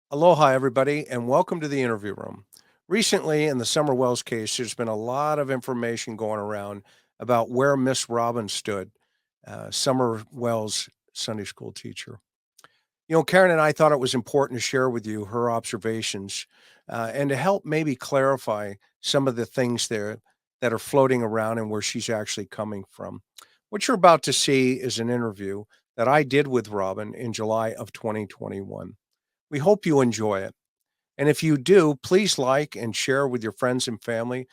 Aloha, everybody, and welcome to the interview room. Recently, in the Summer Wells case, there's been a lot of information going around about where Miss Robbins stood, Summer Wells' Sunday school teacher. Karen and I thought it was important to share with you her observations and to help maybe clarify some of the things there that are floating around and where she's actually coming from. What you're about to see is an interview that I did with Robin in July of 2021. We hope you enjoy it. And if you do, please like and share with your friends and family.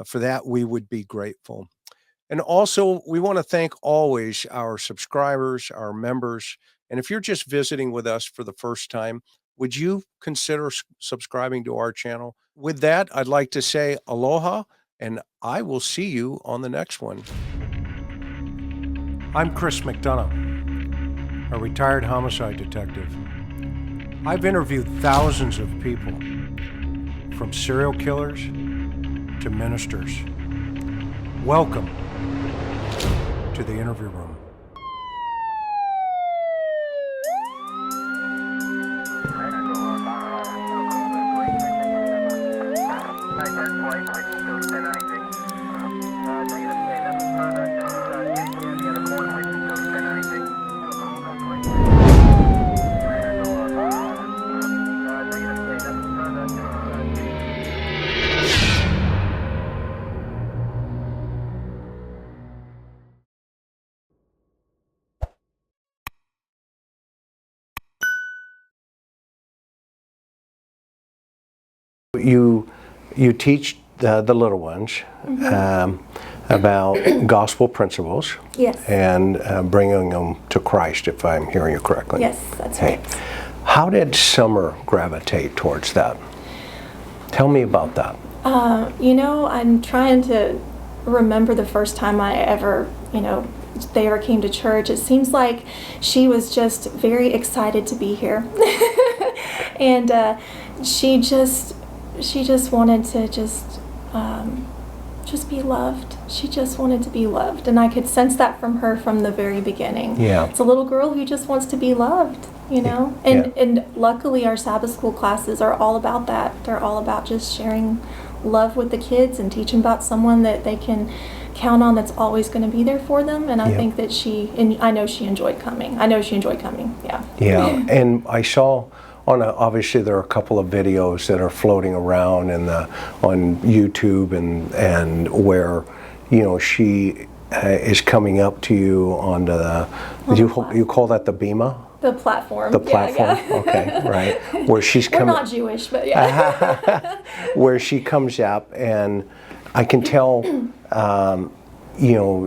For that, we would be grateful. And also, we want to thank always our subscribers, our members. And if you're just visiting with us for the first time, would you consider subscribing to our channel? With that, I'd like to say aloha, and I will see you on the next one. I'm Chris McDonough, a retired homicide detective. I've interviewed thousands of people, from serial killers to ministers. Welcome to the interview room. You teach the little ones about gospel principles. Yes. And bringing them to Christ, if I'm hearing you correctly. Yes, that's right. How did Summer gravitate towards that? Tell me about that. I'm trying to remember the first time I ever, they ever came to church. It seems like she was just very excited to be here. And she just wanted to just be loved. She just wanted to be loved, and I could sense that from her from the very beginning. Yeah. It's a little girl who just wants to be loved, And luckily our Sabbath school classes are all about that. They're all about just sharing love with the kids and teaching about someone that they can count on that's always going to be there for them. And I think that I know she enjoyed coming. Yeah. Yeah, and I saw obviously there are a couple of videos that are floating around on YouTube and where she is coming up to you on you call that the bema? The platform. The platform. Yeah. Okay, right. Where she's coming. We're not Jewish, but yeah. Where she comes up, and I can tell.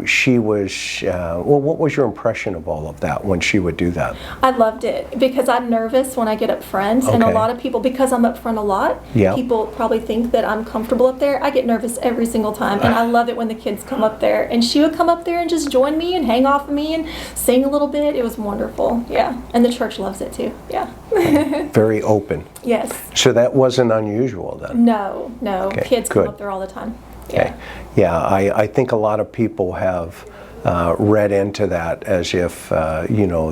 She was, what was your impression of all of that when she would do that? I loved it because I'm nervous when I get up front, and a lot of people, because I'm up front a lot, people probably think that I'm comfortable up there. I get nervous every single time, and I love it when the kids come up there, and she would come up there and just join me and hang off of me and sing a little bit. It was wonderful, yeah, and the church loves it too, yeah. Very open. Yes. So that wasn't unusual then? No, kids come up there all the time. Okay. Yeah, I think a lot of people have read into that as if,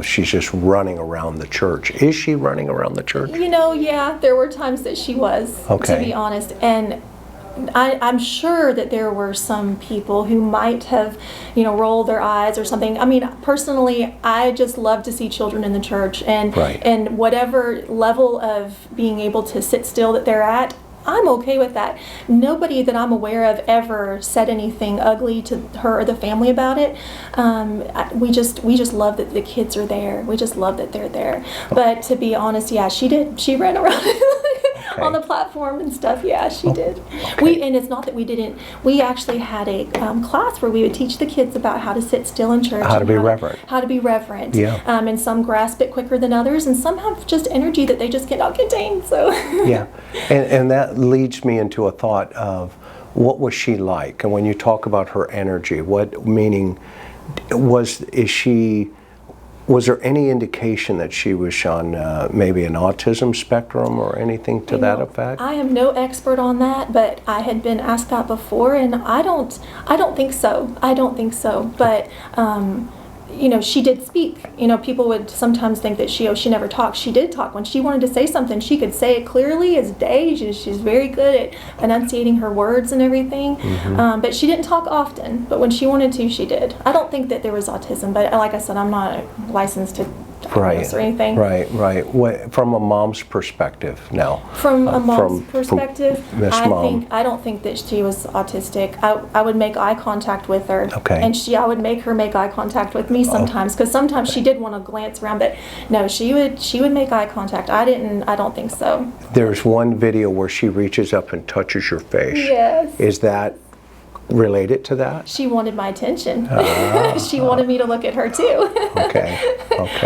she's just running around the church. Is she running around the church? Yeah, there were times that she was, to be honest. And I'm sure that there were some people who might have, rolled their eyes or something. I mean, personally, I just love to see children in the church. And whatever level of being able to sit still that they're at, I'm okay with that. Nobody that I'm aware of ever said anything ugly to her or the family about it. We just love that the kids are there. We just love that they're there. But to be honest, yeah, she did. She ran around on the platform and stuff. Yeah, she did. And it's not that we didn't. We actually had a class where we would teach the kids about how to sit still in church. How to be reverent. How to be reverent. Yeah. And some grasp it quicker than others, and some have just energy that they just cannot contain. So. Yeah. And that leads me into a thought of what was she like? And when you talk about her energy, was there any indication that she was on maybe an autism spectrum or anything to that effect? I am no expert on that, but I had been asked that before, and I don't think so. But she did speak. People would sometimes think that she never talked. She did talk. When she wanted to say something, she could say it clearly as day. She's very good at enunciating her words and everything. But she didn't talk often. But when she wanted to, she did. I don't think that there was autism. But like I said, I'm not licensed to diagnose or anything. Right. From a mom's perspective now. From a mom's perspective, Miss Mom. I don't think that she was autistic. I would make eye contact with her. Okay. And I would make her make eye contact with me sometimes, because sometimes she did want to glance around, but no, she would make eye contact. I don't think so. There's one video where she reaches up and touches your face. Yes. Is that related to that? She wanted my attention. She wanted me to look at her too. Okay.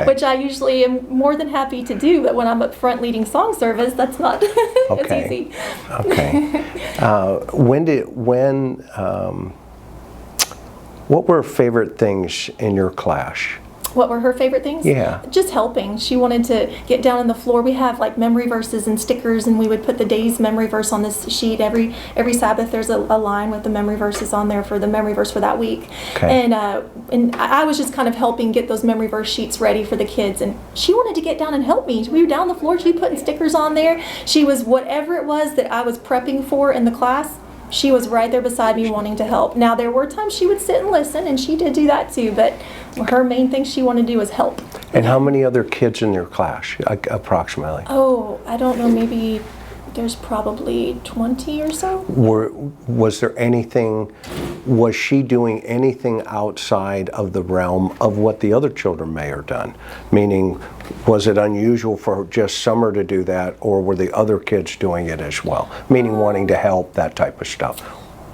Which I usually am more than happy to do, but when I'm up front leading song service, that's not as easy. Okay. What were favorite things in your class? What were her favorite things? Yeah. Just helping. She wanted to get down on the floor. We have like memory verses and stickers, and we would put the day's memory verse on this sheet. Every Sabbath there's a line with the memory verses on there for the memory verse for that week. Okay. And I was just kind of helping get those memory verse sheets ready for the kids, and she wanted to get down and help me. We were down on the floor, she putting stickers on there. She was whatever it was that I was prepping for in the class. She was right there beside me wanting to help. Now, there were times she would sit and listen, and she did do that too, but her main thing she wanted to do was help. And how many other kids in your class, approximately? Oh, I don't know, maybe there's probably 20 or so. Was she doing anything outside of the realm of what the other children may have done? Meaning, was it unusual for just Summer to do that, or were the other kids doing it as well? Meaning wanting to help, that type of stuff.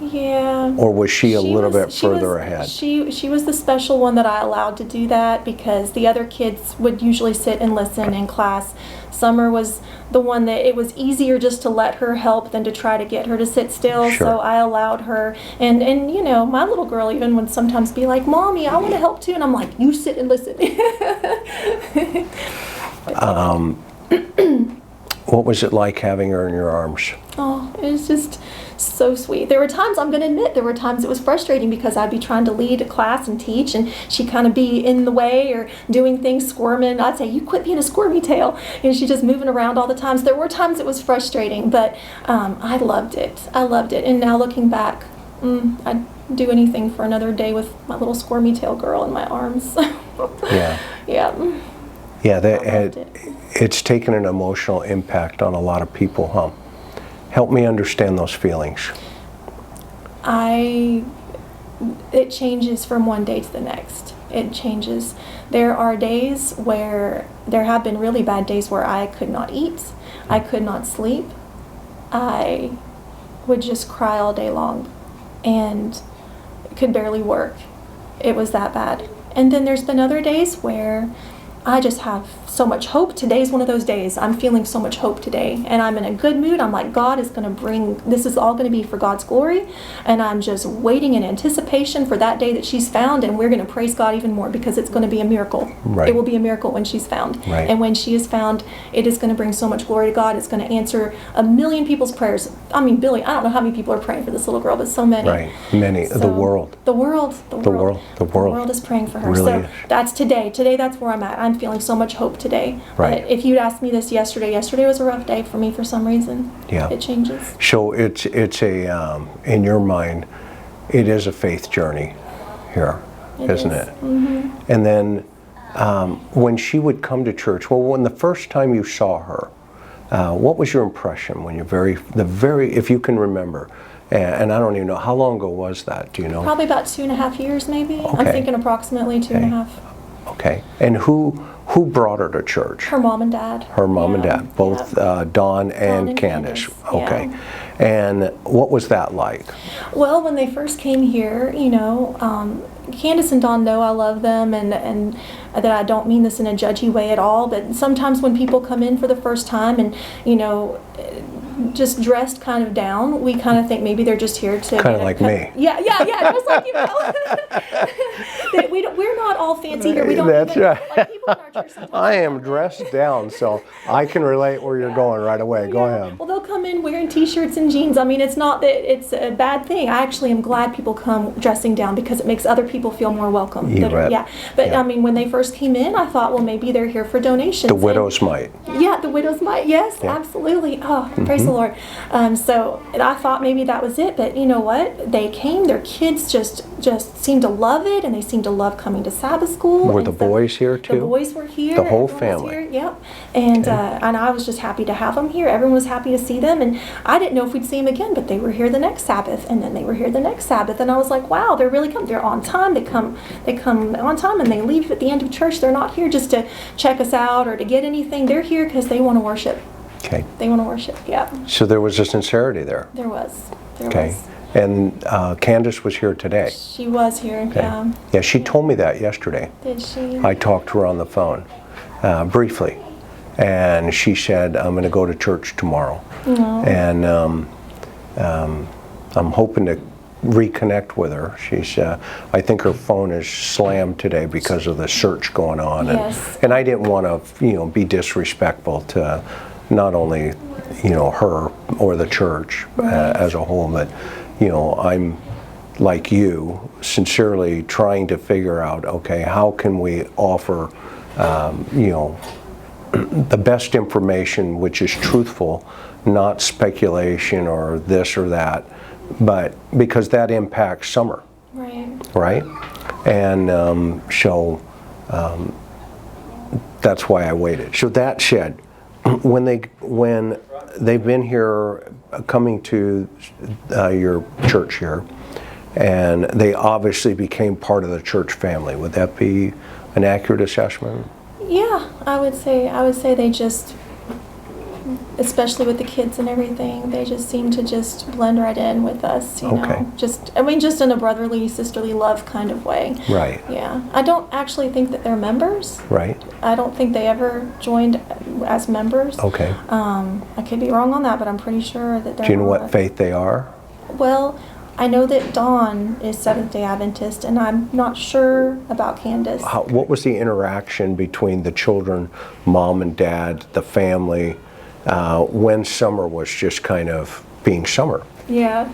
Yeah. Or was she a little bit further ahead? She was the special one that I allowed to do that, because the other kids would usually sit and listen in class. Summer was the one that it was easier just to let her help than to try to get her to sit still. Sure. So I allowed her. And my little girl even would sometimes be like, "Mommy, I want to help too." And I'm like, "You sit and listen." What was it like having her in your arms? Oh, it was just so sweet. There were times, I'm going to admit, it was frustrating, because I'd be trying to lead a class and teach, and she'd kind of be in the way or doing things, squirming. I'd say, "You quit being a squirmy tail." And she's just moving around all the time. So there were times it was frustrating, but I loved it. And now looking back, I'd do anything for another day with my little squirmy tail girl in my arms. Yeah. Yeah. Yeah, it's taken an emotional impact on a lot of people, huh? Help me understand those feelings. It changes from one day to the next. It changes. There are days where there have been really bad days where I could not eat, I could not sleep, I would just cry all day long and could barely work. It was that bad. And then there's been other days where I just have so much hope. Today's one of those days. I'm feeling so much hope today, and I'm in a good mood. I'm like, God is going to this is all going to be for God's glory, and I'm just waiting in anticipation for that day that she's found, and we're going to praise God even more, because it's going to be a miracle. Right. It will be a miracle when she's found. Right. And when she is found, it is going to bring so much glory to God. It's going to answer a million people's prayers. I mean, Billy, I don't know how many people are praying for this little girl, but so many. Right. Many. So, the world. The world is praying for her. Really so is. that's today. Today, that's where I'm at. I'm feeling so much hope today. Right. But if you'd asked me this yesterday was a rough day for me for some reason. Yeah. It changes. So it's a in your mind, it is a faith journey here, isn't it? Mm-hmm. And then when she would come to church, when the first time you saw her, what was your impression when if you can remember? And I don't even know, how long ago was that? Do you know? Probably about 2.5 years, maybe. Okay. I'm thinking approximately 2.5. Okay. And who brought her to church? Her mom and dad. Her mom and dad, both Dawn and Candus. Okay. Yeah. And what was that like? Well, when they first came here, Candus and Dawn know I love them, and that I don't mean this in a judgy way at all, but sometimes when people come in for the first time and, just dressed kind of down, we kind of think maybe they're just here to kind of like me. Yeah, just like we're not all fancy here. We don't. That's even, right. Like people in our church sometimes. I am dressed down, so I can relate where you're going right away. Go ahead. Well, they'll come in wearing t-shirts and jeans. I mean, it's not that it's a bad thing. I actually am glad people come dressing down because it makes other people feel more welcome. Yeah. But I mean, when they first came in, I thought, well, maybe they're here for donations. The widows might. Yeah, the widows might. Yes, absolutely. Oh, praise the Lord. So I thought maybe that was it, but you know what? They came. Their kids just seemed to love it, and they seemed to love coming to Sabbath school. Were the boys here too? The boys were here. The whole Everyone was family. here. Yep. And I was just happy to have them here. Everyone was happy to see them, and I didn't know if we'd see them again, but they were here the next Sabbath, and then they were here the next Sabbath, and I was like, wow, they're really coming. They're on time. They come on time, and they leave at the end of church. They're not here just to check us out or to get anything. They're here because they want to worship. Okay. They want to worship. Yeah. So there was a sincerity there. There was. There Okay. was. And Candus was here today. She was here. Okay. Yeah. Yeah, she told me that yesterday. Did she? I talked to her on the phone briefly, and she said, I'm going to go to church tomorrow. No. And I'm hoping to reconnect with her. She's, I think her phone is slammed today because of the search going on. Yes. And I didn't want to, be disrespectful to not only, her or the church as a whole, but, I'm like you, sincerely trying to figure out, okay, how can we offer, the best information, which is truthful, not speculation or this or that, but because that impacts Summer, right? And so that's why I waited. So that said, when they've been here, coming to your church here, and they obviously became part of the church family. Would that be an accurate assessment? Yeah, I would say they just, especially with the kids and everything, they just seem to just blend right in with us, you know. Just in a brotherly, sisterly love kind of way. Right. Yeah. I don't actually think that they're members. Right. I don't think they ever joined as members. Okay. I could be wrong on that, but I'm pretty sure that they're Do you know what faith they are? Well, I know that Dawn is Seventh-day Adventist, and I'm not sure about Candus. What was the interaction between the children, mom and dad, the family, when Summer was just kind of being Summer? Yeah.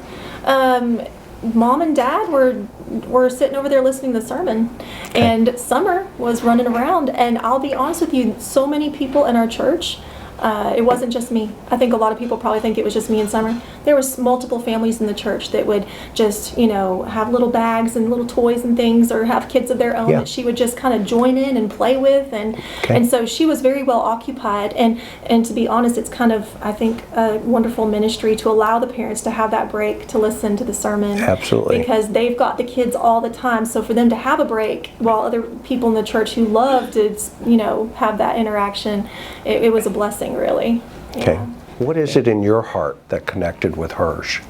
Mom and Dad were sitting over there listening to the sermon, and Summer was running around. And I'll be honest with you, so many people in our church, it wasn't just me. I think a lot of people probably think it was just me and Summer. There was multiple families in the church that would just, have little bags and little toys and things, or have kids of their own that she would just kind of join in and play with. And so she was very well occupied. And to be honest, it's kind of, I think, a wonderful ministry to allow the parents to have that break to listen to the sermon. Absolutely. Because they've got the kids all the time. So for them to have a break while other people in the church who love to, have that interaction, it was a blessing. Really. Okay. Yeah. What is it in your heart that connected with hers?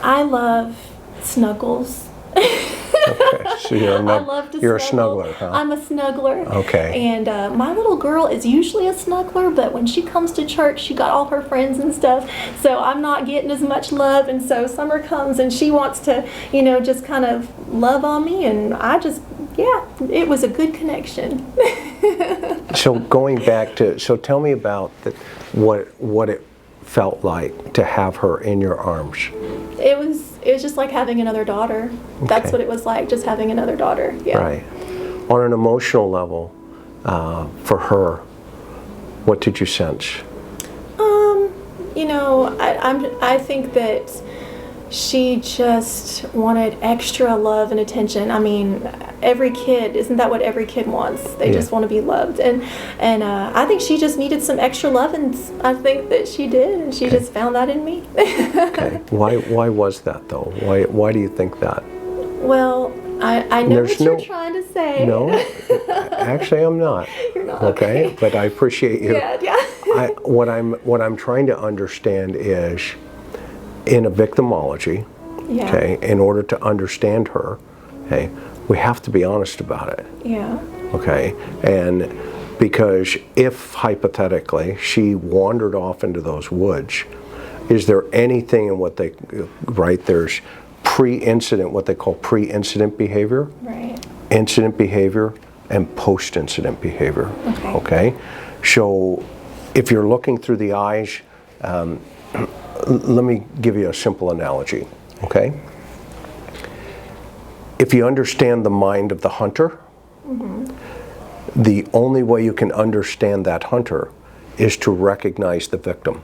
I love snuggles. Okay. So I love to you're a snuggle. snuggler, huh? I'm a snuggler. Okay. And my little girl is usually a snuggler, but when she comes to church, she got all her friends and stuff. So I'm not getting as much love. And so Summer comes and she wants to, just kind of love on me. And it was a good connection. So going back so tell me about what it felt like to have her in your arms. It was just like having another daughter. That's what it was like, just having another daughter. Yeah. Right. On an emotional level, for her, what did you sense? I think that she just wanted extra love and attention. I mean, every kid, isn't that what every kid wants? They just want to be loved. And I think she just needed some extra love, and I think that she did, and she just found that in me. Okay. Why was that, though? Why do you think that? Well, I know what you're trying to say. No, actually I'm not. You're not. Okay, but I appreciate you. Yeah. What I'm trying to understand is, in a victimology, in order to understand her, we have to be honest about it. Yeah. Okay, and because if hypothetically she wandered off into those woods, is there anything in what they there's pre-incident, what they call pre-incident behavior, incident behavior, and post-incident behavior. Okay. So if you're looking through the eyes, let me give you a simple analogy, okay? If you understand the mind of the hunter, the only way you can understand that hunter is to recognize the victim,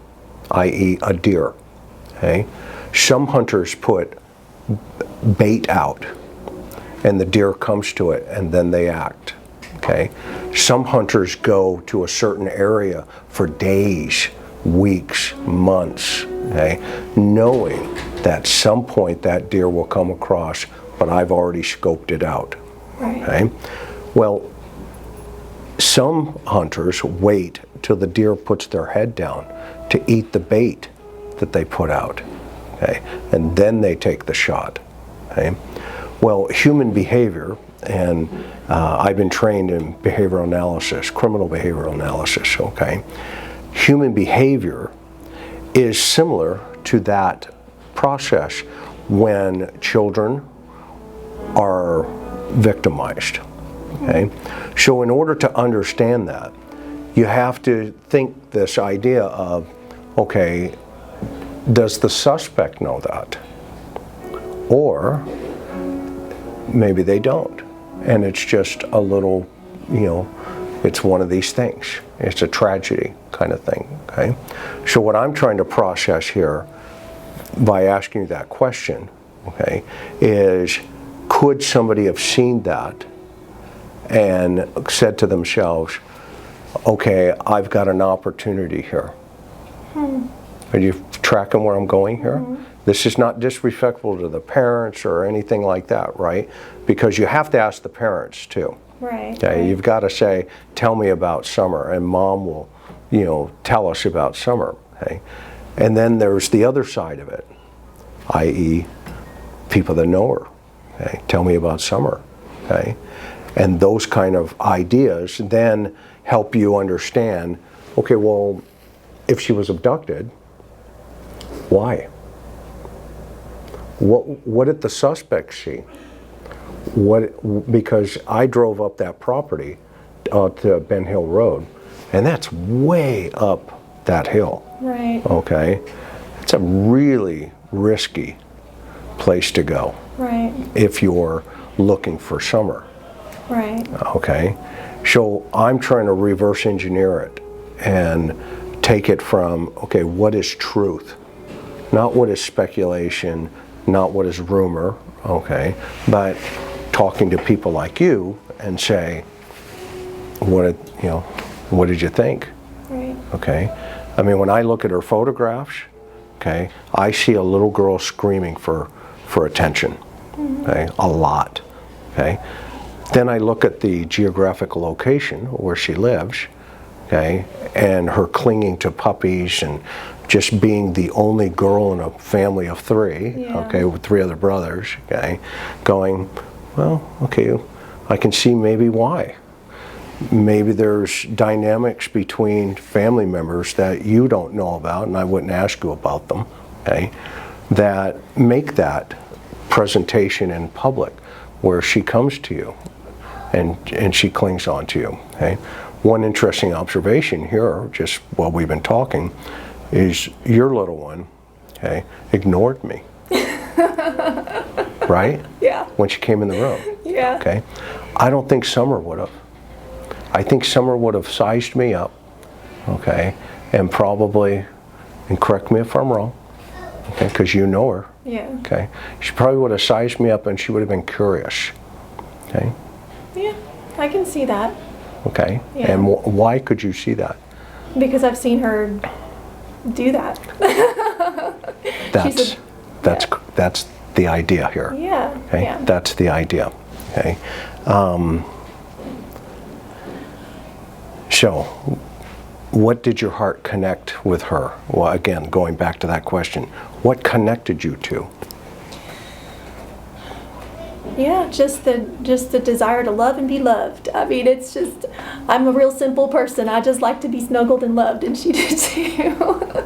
i.e. a deer, okay? Some hunters put bait out and the deer comes to it and then they act, okay? Some hunters go to a certain area for days, weeks, months, okay? Knowing that at some point that deer will come across, but I've already scoped it out, okay? Well, some hunters wait till the deer puts their head down to eat the bait that they put out, okay? And then they take the shot, okay? Well, human behavior, and I've been trained in behavioral analysis, criminal behavioral analysis, okay? Human behavior is similar to that process when children are victimized, okay? So in order to understand that, you have to think this idea of, okay, does the suspect know that? Or maybe they don't. And it's just a little, it's one of these things. It's a tragedy kind of thing, okay? So what I'm trying to process here by asking you that question, okay, is could somebody have seen that and said to themselves, okay, I've got an opportunity here. Are you tracking where I'm going here? This is not disrespectful to the parents or anything like that, right? Because you have to ask the parents too. Right. Okay, right. You've got to say, tell me about Summer, and Mom will, tell us about Summer, okay? And then there's the other side of it, i.e. people that know her, okay? Tell me about Summer, okay? And those kind of ideas then help you understand, okay, well, if she was abducted, why? What did the suspect see? Because I drove up that property to Ben Hill Road, and that's way up that hill. Right. Okay? It's a really risky place to go. Right. If you're looking for Summer. Right. Okay? So I'm trying to reverse engineer it and take it from, okay, what is truth? Not what is speculation, not what is rumor, okay? But talking to people like you and say, what did you think? Right. Okay? I mean, when I look at her photographs, okay, I see a little girl screaming for attention, okay, a lot, okay? Then I look at the geographic location where she lives, okay, and her clinging to puppies and just being the only girl in a family of three, okay, with 3 other brothers, okay, going, well, okay, I can see maybe why. Maybe there's dynamics between family members that you don't know about, and I wouldn't ask you about them, okay, that make that presentation in public where she comes to you and she clings on to you, okay. One interesting observation here, just while we've been talking, is your little one, okay, ignored me. Right? Yeah. When she came in the room. Yeah. Okay. I don't think Summer would have. I think Summer would have sized me up, okay, and probably, and correct me if I'm wrong, okay, because you know her. Yeah. Okay. She probably would have sized me up and she would have been curious. Okay. Yeah, I can see that. Okay. Yeah. And why could you see that? Because I've seen her do that. That's the idea here. Yeah. Okay. Yeah. That's the idea. Okay. So, what did your heart connect with her? Well, again, going back to that question, what connected you to? Yeah, just the desire to love and be loved. I mean, it's just, I'm a real simple person. I just like to be snuggled and loved, and she did too.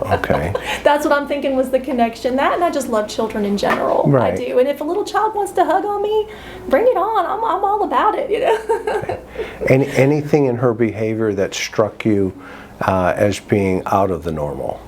Okay. That's what I'm thinking was the connection. That, and I just love children in general. Right. I do. And if a little child wants to hug on me, bring it on. I'm all about it, you know. Okay. Anything in her behavior that struck you as being out of the normal?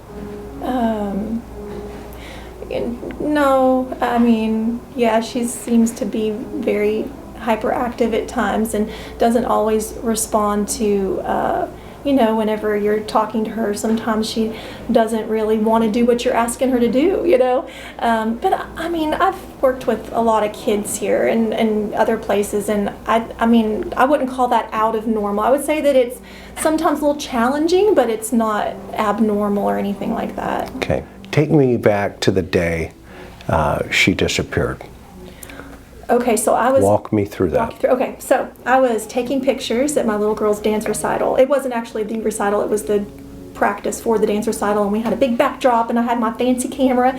No, I mean, yeah, she seems to be very hyperactive at times and doesn't always respond to, whenever you're talking to her. Sometimes she doesn't really want to do what you're asking her to do, But I mean, I've worked with a lot of kids here and other places, and I mean, I wouldn't call that out of normal. I would say that it's sometimes a little challenging, but it's not abnormal or anything like that. Okay. Take me back to the day she disappeared. Okay, so I was... Walk me through that. Okay, so I was taking pictures at my little girl's dance recital. It wasn't actually the recital, it was the practice for the dance recital, and we had a big backdrop, and I had my fancy camera,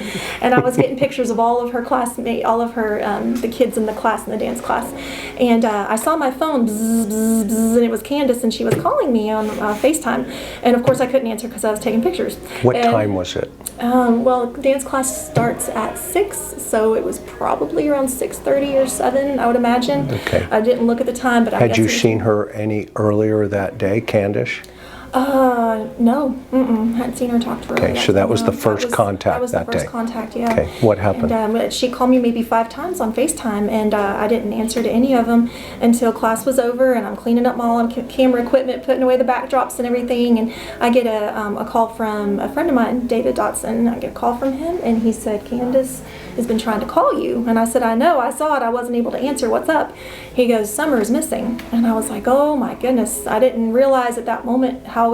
and I was getting pictures of all of her classmates, all of her, the kids in the class, in the dance class. And I saw my phone, bzz, bzz, bzz, and it was Candus, and she was calling me on FaceTime. And of course I couldn't answer because I was taking pictures. What time was it? Well, dance class starts at 6, so it was probably around 6:30 or 7, I would imagine. Okay. I didn't look at the time, but I guess... Had you seen her any earlier that day, Candus? No, hadn't seen her, talk to her. Okay, so that was the first contact that was that the first day. contact, yeah. Okay, what happened? And she called me maybe 5 times on FaceTime, and I didn't answer to any of them until class was over, and I'm cleaning up my camera equipment, putting away the backdrops and everything, and I get a call from a friend of mine, David Dotson. I get a call from him, and he said, Candus has been trying to call you. And I said, I know, I saw it, I wasn't able to answer, what's up? He goes, Summer is missing. And I was like, oh my goodness, I didn't realize at that moment how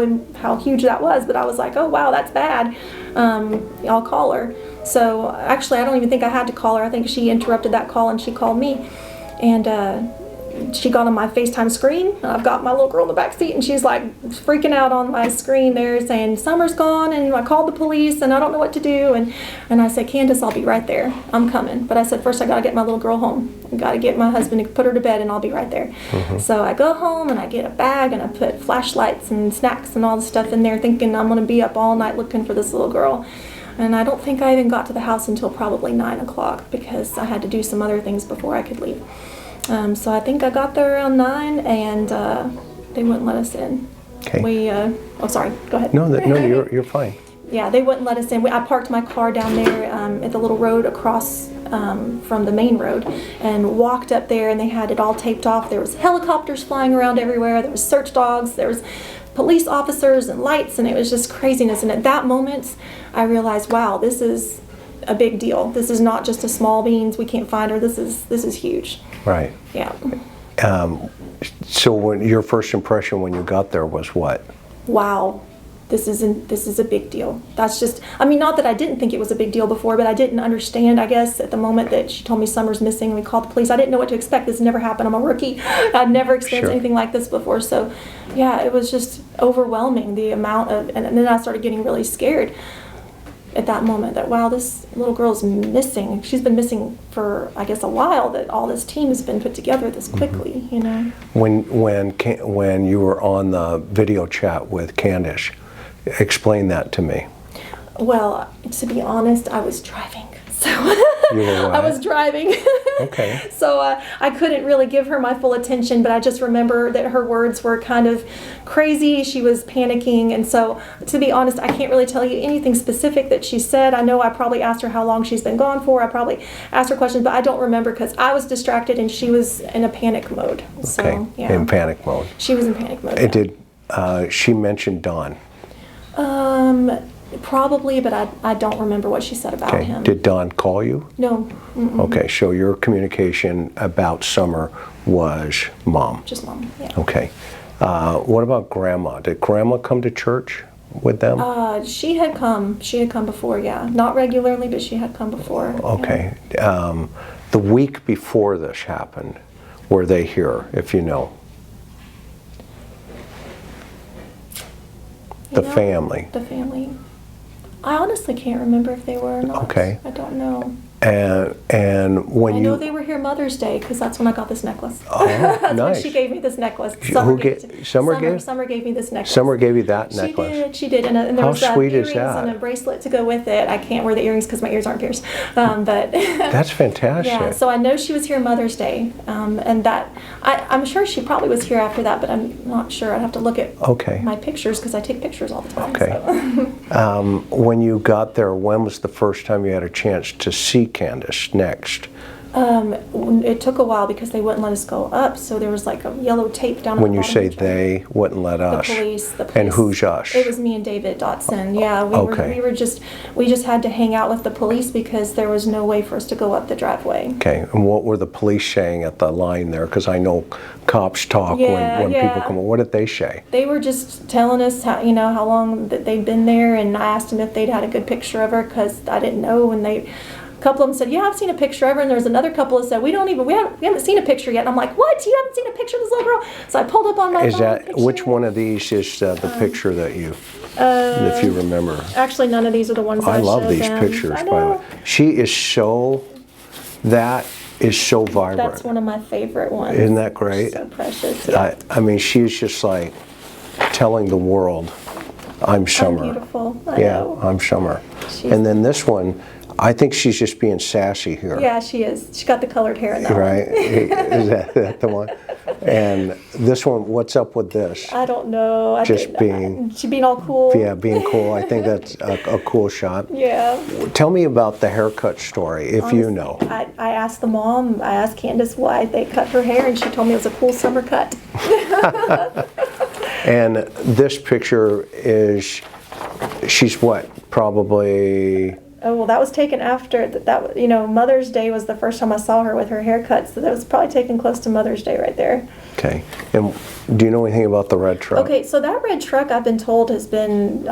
huge that was, but I was like, oh wow, that's bad. I'll call her. So actually, I don't even think I had to call her. I think she interrupted that call and she called me. And she got on my FaceTime screen. I've got my little girl in the back seat, and she's like freaking out on my screen there saying, Summer's gone, and I called the police, and I don't know what to do. And I said, Candus, I'll be right there. I'm coming. But I said, first I got to get my little girl home. I got to get my husband to put her to bed, and I'll be right there. So I go home, and I get a bag, and I put flashlights and snacks and all the stuff in there, thinking I'm going to be up all night looking for this little girl. And I don't think I even got to the house until probably 9 o'clock because I had to do some other things before I could leave. So I think I got there around 9, and they wouldn't let us in. Okay. Oh, sorry. Go ahead. No, you're fine. Yeah, they wouldn't let us in. I parked my car down there at the little road across from the main road, and walked up there, and they had it all taped off. There was helicopters flying around everywhere. There was search dogs. There was police officers and lights, and it was just craziness. And at that moment, I realized, wow, this is a big deal. This is not just a small beans. We can't find her. This is huge. Right. Yeah. So when your first impression when you got there was what? Wow, this is a big deal. That's just, I mean, not that I didn't think it was a big deal before, but I didn't understand, I guess, at the moment that she told me Summer's missing and we called the police. I didn't know what to expect. This never happened. I'm a rookie. I'd never experienced anything like this before. So yeah, it was just overwhelming, the amount of, and then I started getting really scared at that moment that, wow, this little girl's missing. She's been missing for, I guess, a while, that all this team has been put together this quickly, When you were on the video chat with Candus, explain that to me. Well, to be honest, I was driving. So You were what? I was driving. Okay. So I couldn't really give her my full attention, but I just remember that her words were kind of crazy. She was panicking. And so, to be honest, I can't really tell you anything specific that she said. I know I probably asked her how long she's been gone for. I probably asked her questions, but I don't remember because I was distracted and she was in a panic mode. So, Okay. yeah. In panic mode. She was in panic mode. And did she mention Don? Probably, but I don't remember what she said about Okay. him. Did Don call you? No. Mm-mm. Okay, so your communication about Summer was Mom. Just Mom, yeah. Okay. What about Grandma? Did Grandma come to church with them? She had come. She had come before, yeah. Not regularly, but she had come before. Okay. The week before this happened, were they here, if you know? The family. The family. I honestly can't remember if they were or not. Okay. I don't know. And when I you... know they were here Mother's Day because that's when I got this necklace. Oh, That's nice. when she gave me this necklace. Summer gave me this necklace. Summer gave you that necklace? She did. And there How was sweet is earrings that? and a bracelet to go with it. I can't wear the earrings because my ears aren't pierced. But That's fantastic. yeah, so I know she was here Mother's Day. And that, I'm sure she probably was here after that, but I'm not sure. I'd have to look at Okay. my pictures because I take pictures all the time. Okay. So. When you got there, when was the first time you had a chance to see Candus next? It took a while because they wouldn't let us go up, so there was like a yellow tape down. When you say they wouldn't let us, the police. and who's us? It was me and David Dotson. Yeah, we just had to hang out with the police because there was no way for us to go up the driveway. Okay, and what were the police saying at the line there? Because I know cops talk when people come. What did they say? They were just telling us how long that they'd been there, and I asked them if they'd had a good picture of her because I didn't know, and a couple of them said, yeah, I've seen a picture of her, and there's another couple that said, we haven't seen a picture yet. And I'm like, what? You haven't seen a picture of this little girl? So I pulled up on my phone. Which one of these is the picture that if you remember? Actually, none of these are the ones that I love showed these them. pictures, by the way. That is so vibrant. That's one of my favorite ones. Isn't that great? So precious. Yeah. I mean, she's just like telling the world, I'm Summer. I'm beautiful. I know. I'm Summer. And then this one, I think she's just being sassy here. Yeah, she is. She got the colored hair in that right? Is that the one? And this one, what's up with this? I don't know. She's being all cool. Yeah, being cool. I think that's a cool shot. Yeah. Tell me about the haircut story, if honestly, you know. I asked the mom, I asked Candus why they cut her hair, and she told me it was a cool summer cut. And this picture is, she's what, probably... Oh, well, that was taken after Mother's Day was the first time I saw her with her haircut, so that was probably taken close to Mother's Day right there. Okay. And do you know anything about the red truck? Okay, so that red truck, I've been told, has been,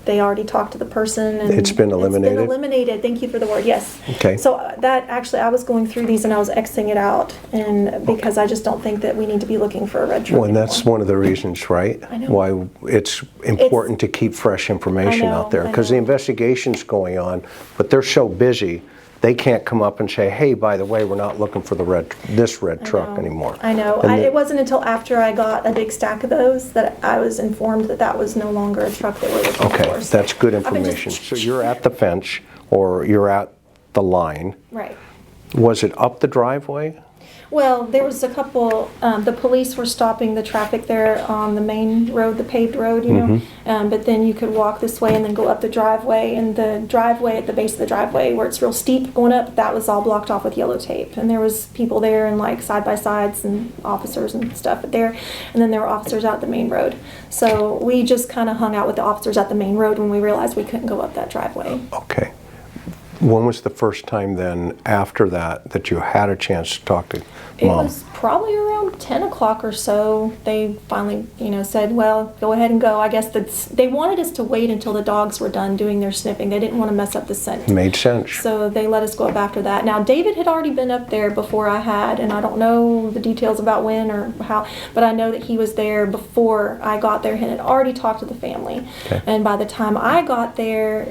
they already talked to the person. And it's been eliminated? It's been eliminated. Thank you for the word, yes. Okay. So that actually, I was going through these and I was Xing it out, and because I just don't think that we need to be looking for a red truck Well, and that's one of the reasons, right? I know. Why it's important to keep fresh information out there. Because the investigation's going on, but they're so busy, they can't come up and say, hey, by the way, we're not looking for this red truck anymore. I know. It wasn't until after I got a big stack of those that I was informed that that was no longer a truck that we're looking for. Okay, that's good information. So you're at the fence, or you're at the line. Right. Was it up the driveway? Well, there was a couple, the police were stopping the traffic there on the main road, the paved road, but then you could walk this way and then go up the driveway, and the driveway at the base of the driveway where it's real steep going up, that was all blocked off with yellow tape, and there was people there and like side-by-sides and officers and stuff there, and then there were officers out the main road. So we just kind of hung out with the officers at the main road when we realized we couldn't go up that driveway. Okay. When was the first time then, after that you had a chance to talk to Mom? It was probably around 10 o'clock or so. They finally, said, well, go ahead and go. I guess they wanted us to wait until the dogs were done doing their sniffing. They didn't want to mess up the scent. Made sense. So they let us go up after that. Now, David had already been up there before I had, and I don't know the details about when or how, but I know that he was there before I got there and had already talked to the family. Okay. And by the time I got there,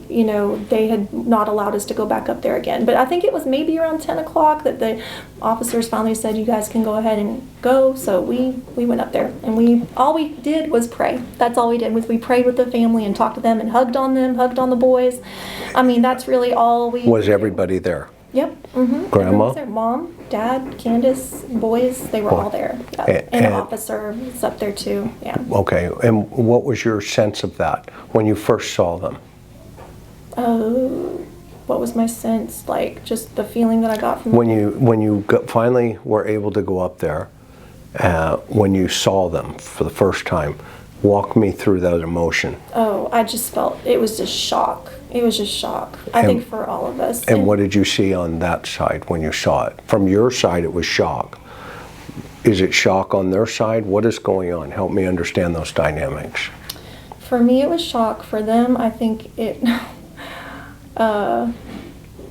they had not allowed us to go back up there again. But I think it was maybe around 10 o'clock that the officers finally said, you guys can go ahead and go. So we went up there, and all we did was pray. That's all we did, was we prayed with the family and talked to them and hugged on them, hugged on the boys. I mean, that's really all we Was everybody there? Yep. Mm-hmm. Grandma? Was there. Mom, Dad, Candus, boys, they were all there. Yeah. And an officer was up there too. Yeah. Okay. And what was your sense of that when you first saw them? What was my sense? Like, just the feeling that I got from when you finally were able to go up there, when you saw them for the first time, walk me through that emotion. Oh, I just felt, it was just shock. It was just shock, I think, for all of us. And what did you see on that side when you saw it? From your side, it was shock. Is it shock on their side? What is going on? Help me understand those dynamics. For me, it was shock. For them, I think it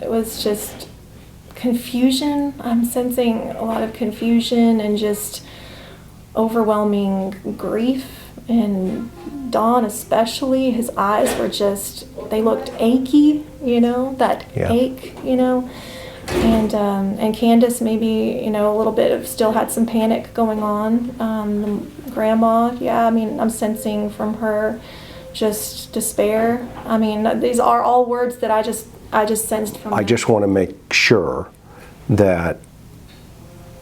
was just confusion. I'm sensing a lot of confusion and just overwhelming grief. And Don especially, his eyes were just, they looked achy, that ache, And Candus maybe, a little bit of, still had some panic going on. Grandma, I'm sensing from her just despair. I mean, these are all words that I just sensed from her. I just want to make sure that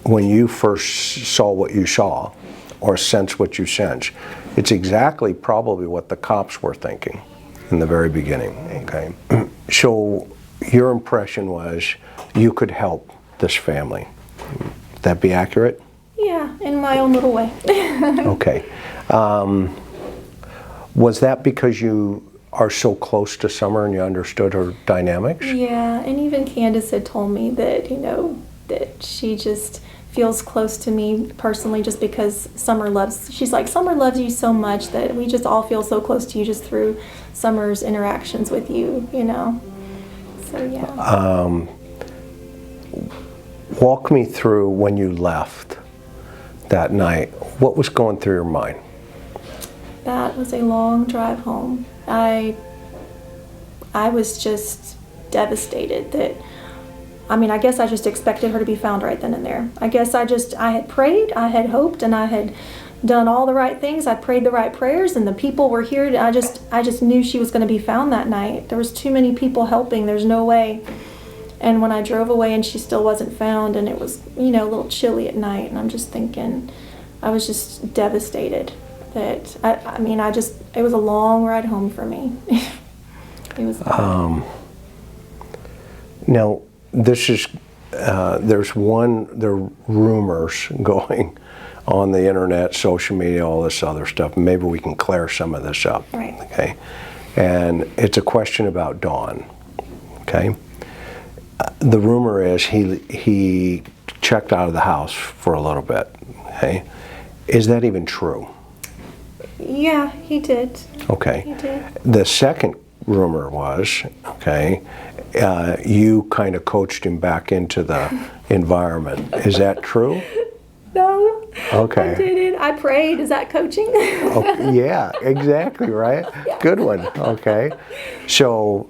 when you first saw what you saw, or sense what you sense, It's exactly probably what the cops were thinking in the very beginning, okay? So your impression was you could help this family. Would that be accurate? Yeah, in my own little way. Okay. Was that because you are so close to Summer and you understood her dynamics? Yeah, and even Candus had told me that, that she just feels close to me personally just because she's like, Summer loves you so much that we just all feel so close to you just through Summer's interactions with you, So, yeah. Walk me through when you left that night. What was going through your mind? That was a long drive home. I was just devastated that, I guess I just expected her to be found right then and there. I guess I had prayed, I had hoped, and I had done all the right things. I prayed the right prayers, and the people were here. I just knew she was going to be found that night. There was too many people helping. There's no way. And when I drove away and she still wasn't found, and it was, a little chilly at night, and I'm just thinking, I was just devastated that, it was a long ride home for me. It was Now, this is, there are rumors going on the internet, social media, all this other stuff. Maybe we can clear some of this up. Right. Okay. And it's a question about Dawn. Okay. The rumor is he checked out of the house for a little bit. Okay. Is that even true? Yeah, he did. Okay. He did. The second rumor was, okay, you kind of coached him back into the environment. Is that true? No. Okay. I didn't. I prayed. Is that coaching? Oh, yeah, exactly, right? Yeah. Good one. Okay. So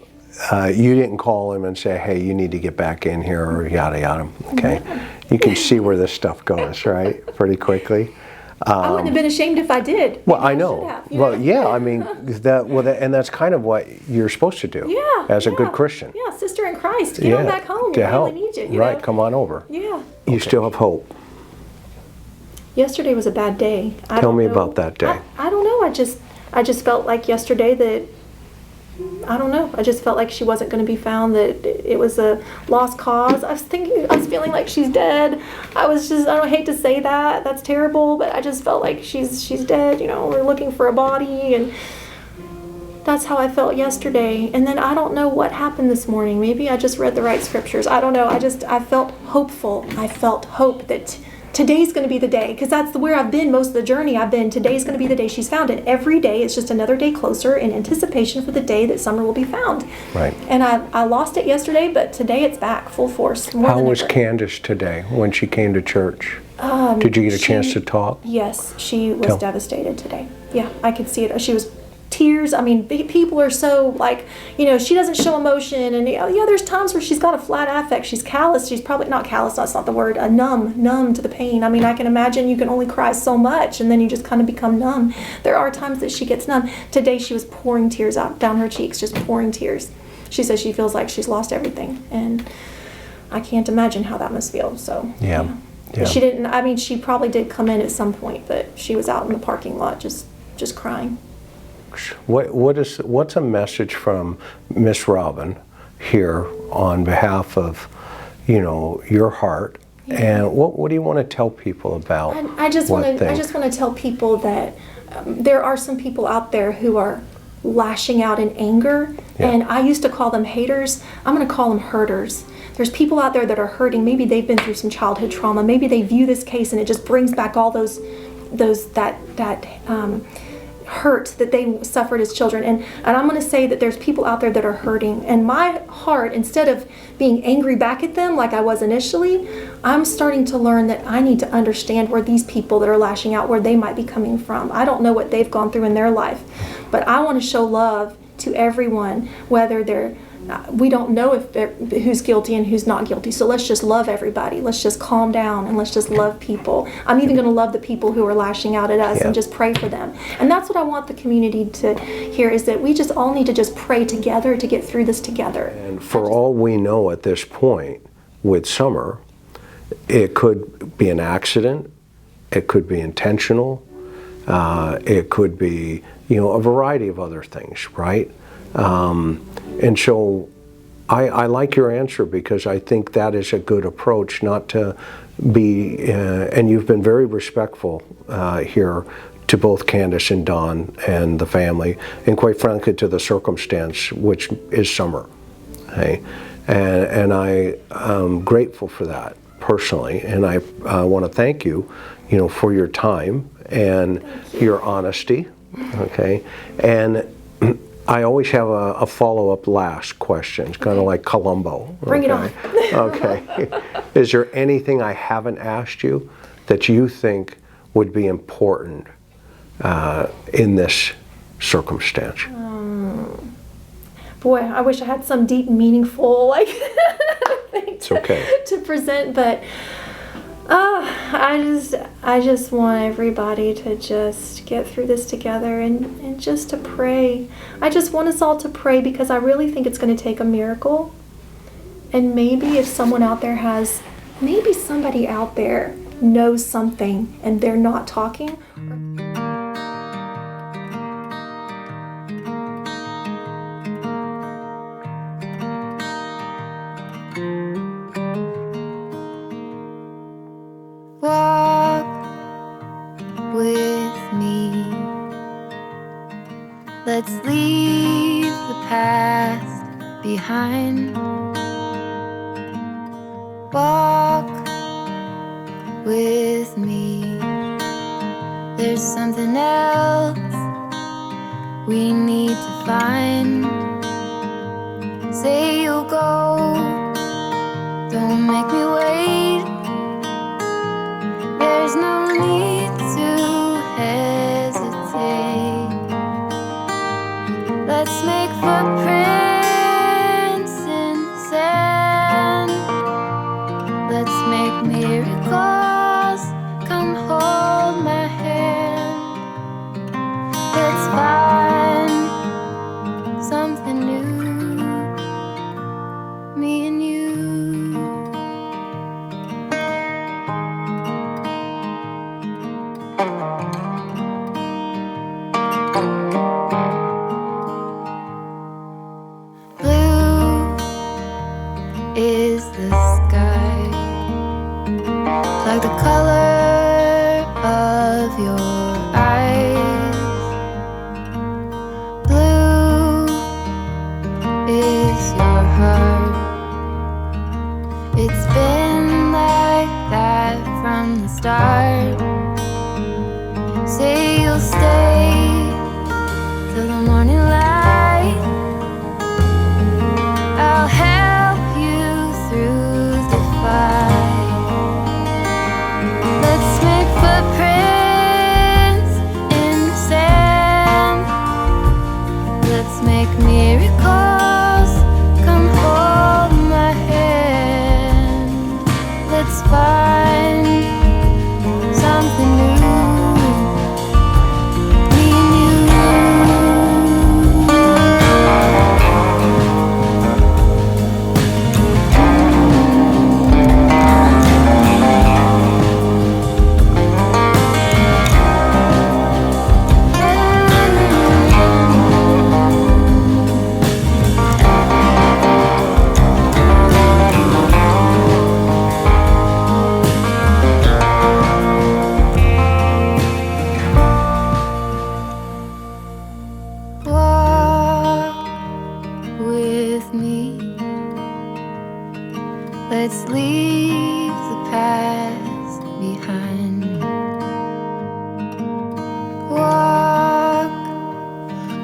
you didn't call him and say, hey, you need to get back in here or yada yada. Okay. You can see where this stuff goes, right? Pretty quickly. I wouldn't have been ashamed if I did. Well, Maybe I know. should have, Well, yeah, and that's kind of what you're supposed to do. Yeah. As a good Christian. Yeah, sister in Christ. Get on back home. To Your help. family needs you. Right, come on over. Yeah. You still have hope. Yesterday was a bad day. Tell me about that day. I don't know. I just felt like yesterday that, I don't know. I just felt like she wasn't going to be found, that it was a lost cause. I was feeling like she's dead. I don't hate to say that. That's terrible, but I just felt like she's dead. We're looking for a body, and that's how I felt yesterday. And then I don't know what happened this morning. Maybe I just read the right scriptures. I don't know. I felt hopeful. I felt hope that today's going to be the day, because that's where I've been most of the journey. Today's going to be the day she's found, and every day is just another day closer in anticipation for the day that Summer will be found. Right. And I lost it yesterday, but today it's back full force. How was Candus today when she came to church? Did you get a chance to talk? Yes, she was devastated today. Yeah, I could see it. She was tears. People are so she doesn't show emotion, and there's times where she's got a flat affect. She's callous. She's probably not callous. That's not the word. Numb to the pain. I can imagine you can only cry so much, and then you just kind of become numb. There are times that she gets numb. Today she was pouring tears out down her cheeks, just pouring tears. She says she feels like she's lost everything, and I can't imagine how that must feel. So yeah. She didn't. She probably did come in at some point, but she was out in the parking lot just crying. What's a message from Miss Robin here on behalf of your heart, and what do you want to tell people about? I just want to tell people that there are some people out there who are lashing out in anger, and I used to call them haters. I'm going to call them hurters. There's people out there that are hurting. Maybe they've been through some childhood trauma. Maybe they view this case and it just brings back all that hurt that they suffered as children. And I'm going to say that there's people out there that are hurting. And my heart, instead of being angry back at them like I was initially, I'm starting to learn that I need to understand where these people that are lashing out, where they might be coming from. I don't know what they've gone through in their life, but I want to show love to everyone, whether we don't know who's guilty and who's not guilty. So let's just love everybody. Let's just calm down and let's just love people. I'm even going to love the people who are lashing out at us and just pray for them. And that's what I want the community to hear, is that we just all need to just pray together to get through this together. And for all we know at this point with Summer, it could be an accident. It could be intentional. It could be, a variety of other things, right? And so I like your answer because I think that is a good approach, not to be, and you've been very respectful here to both Candus and Don and the family, and quite frankly to the circumstance, which is Summer. Okay? And I am grateful for that personally, and I want to thank you, for your time and your honesty. Okay, and I always have a follow-up last question. It's kind of like Columbo. Bring it on. Okay. Is there anything I haven't asked you that you think would be important in this circumstance? Boy, I wish I had some deep, meaningful thing to present, but I just want everybody to just get through this together and just to pray. I just want us all to pray because I really think it's going to take a miracle. And maybe if someone out there maybe somebody out there knows something and they're not talking. Walk with me. Let's leave the past behind. Walk with me. There's something else we need to find. Say you'll go, don't make me wait. There's no need to hesitate. Let's make footprints in the sand. Let's make miracles. Come hold my hand. Let's find something new, me and you. Blue is the sky, like the color of your eyes. Blue is your heart. It's been like that from the start. Say you'll stay till the morning light. I'll help you through the fight. Let's make footprints in the sand. Let's make miracles. Come hold my hand. Let's find something new. Me and you. Walk with me. Let's leave the past behind. Walk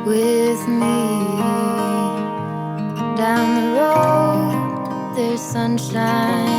with me. Down the road, there's sunshine.